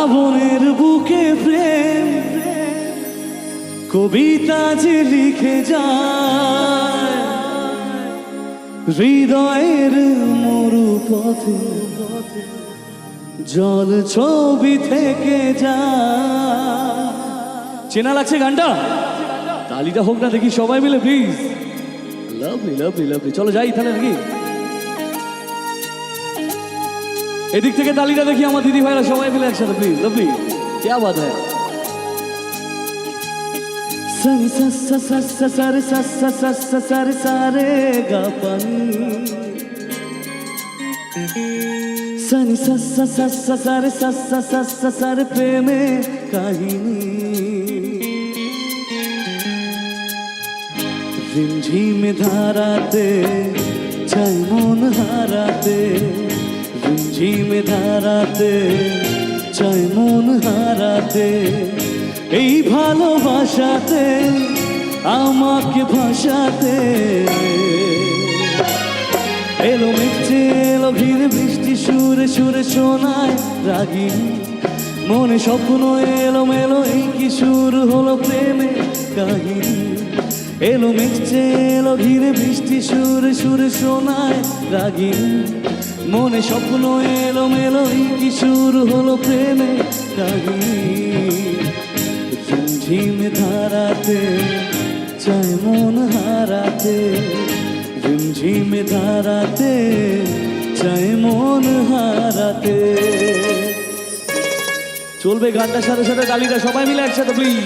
শ্রাবণের বুকে প্রেম কবিতা যে লিখে যায় হৃদয়ের মরু পথে জল ছবি থেকে যায়। চেনা লাগছে গানটা? তালিটা হোক না দেখি সবাই মিলে প্লিজ। লাভলি লাভলি লাভলি, চলো যাই তাহলে নাকি। এদিক থেকে তালিটা দেখি আমার দিদি ভাইরা সবাই মিলে একসাথে প্লিজ। লাভলি, क्या बात है। सनी सा सा सा सा सारे सा सा सा सा सारे सारे गा पानी सनी सा सा सा सा सारे सा सा सा सा सारे प्रेमे काहिनी रिमझिम धाराते चाय मन हाराते रिमझिम धाराते চাই মন হারাতে এই ভালোবাসাতে আমাকে ভাসাতে এলো মিশছে এলো ঘিরে বৃষ্টি সুরে সুরে শোনায় রাগিনী মনে স্বপ্ন এলো মেলো এই কি সুর হলো প্রেমে কাহিনী এলো মিশছে এলো ঘিরে বৃষ্টি সুরে সুরে শোনায় রাগিনী মনে স্বপ্ন এলো মেলো কি সুর হলো প্রেমে কাহিনী ঝিমঝিম ধারাতে চায় মন হারাতে ঝিমঝিম ধারাতে চায় মন হারাতে। চলবে গানটার সাথে সাথে তালিটা সবাই মিলে একসাথে প্লিজ।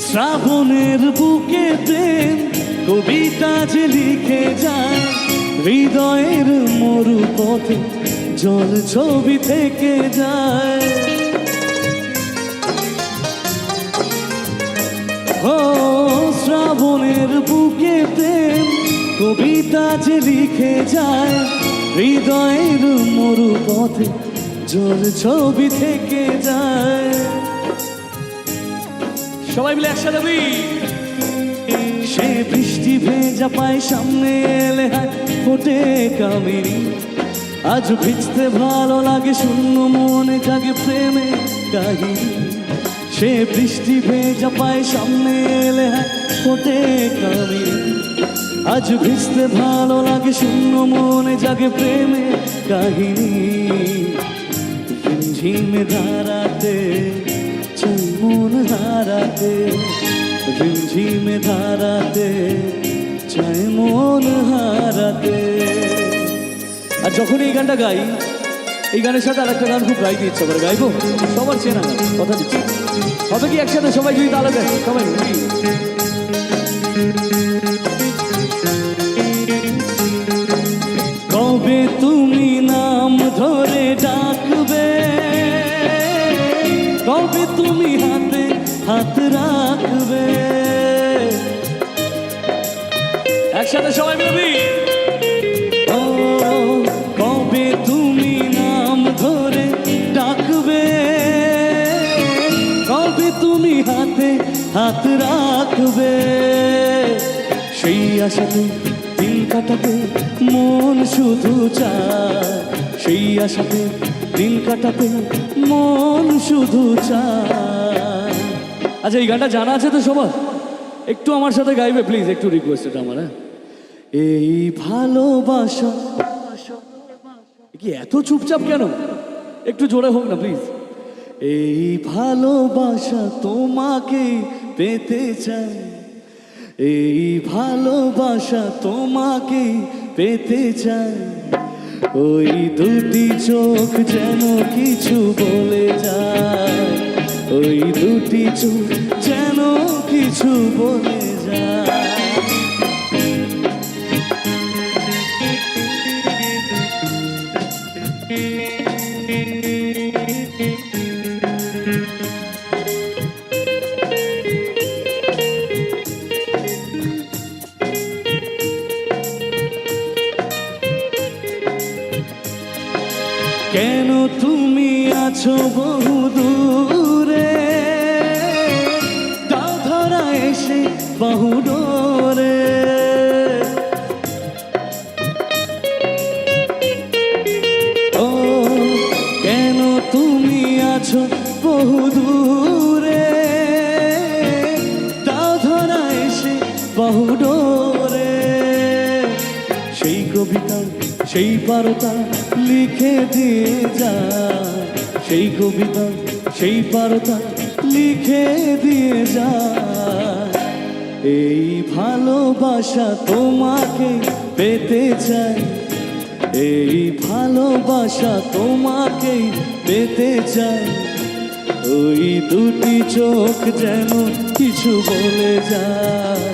শ্রাবণের বুকে প্রেম কবিতা যে লিখে যায় হৃদয়ের মরু পথে জল ছবি থেকে যায়। ও শ্রাবণের বুকে প্রেম কবিতা যে লিখে যায় হৃদয়ের মরু পথে জল ছবি থেকে যায়। সবাই মিলে একসাথে সে বৃষ্টি ভেজা পায় সামনে এলে হায় ফোটে কামিনী আজ ভিজতে ভালো লাগে শূন্য মনে জাগে প্রেমে কাহিনী সে বৃষ্টি ভেজা পায় সামনে এলে হায় ফোটে কামিনী আজ ভিজতে ভালো লাগে শূন্য মনে জাগে প্রেমে কাহিনী ঝিমঝিম ধারাতে চাই মন হারাতে ঝিমঝিম ধারাতে চাই মন হারাতে। আর যখন এই গানটা গাই এই গানের সাথে আর একটা গান খুব গাইতে ইচ্ছা করে, গাইবো সবার চেনা গান, কথা দিচ্ছি। হবে কি একসাথে সবাই যদি তাহলে দেয় সবাই কবে তুমি নাম ধরে ডাকবে কবে তুমি হাতে হাত রাখবে একসাথে সবাই মিলবি। ও কবে তুমি নাম ধরে ডাকবে কবে তুমি হাতে হাত রাখবে সেই আশাতে দিন কাটাতে মন শুধু চায় সেই আশাতে দিন কাটাতে মন শুধু চায়। আচ্ছা এই গানটা জানা আছে তো সবার? একটু আমার সাথে গাইবে প্লিজ, একটু রিকোয়েস্ট এটা আমার। এই ভালোবাসা কি এত চুপচাপ কেন? একটু জোরে হোক না প্লিজ। এই ভালোবাসা তোমাকে পেতে চাই এই ভালোবাসা তোমাকে পেতে চাই ওই দুটি চোখ যেন কিছু বলে যায় ওই দুটি চোখ যেন কিছু বলে যায়। কেন তুমি আছো বহু দূরে, ডাল ধরা এসে বাহু ডোরে। ও কেন তুমি আছো বহু দূরে, তাও ধরা এসে বাহু ডোরে। সেই কবিতা সেই পারতা লিখে দিয়ে যায়, সেই কবিতা সেই পারতা লিখে দিয়ে যায়। এই ভালোবাসা তোমাকে পেতে চাই, এই ভালোবাসা তোমাকে পেতে চাই। ওই দুটি চোখ যেন কিছু বলে যায়,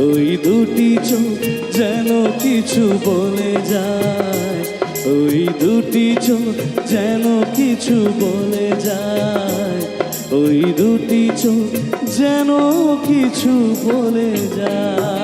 ওই দুটি চোখ যেন কিছু বলে যায়, ওই দুটি চোখ যেন কিছু বলে যায়, ওই দুটি চোখ যেন কিছু বলে যায়।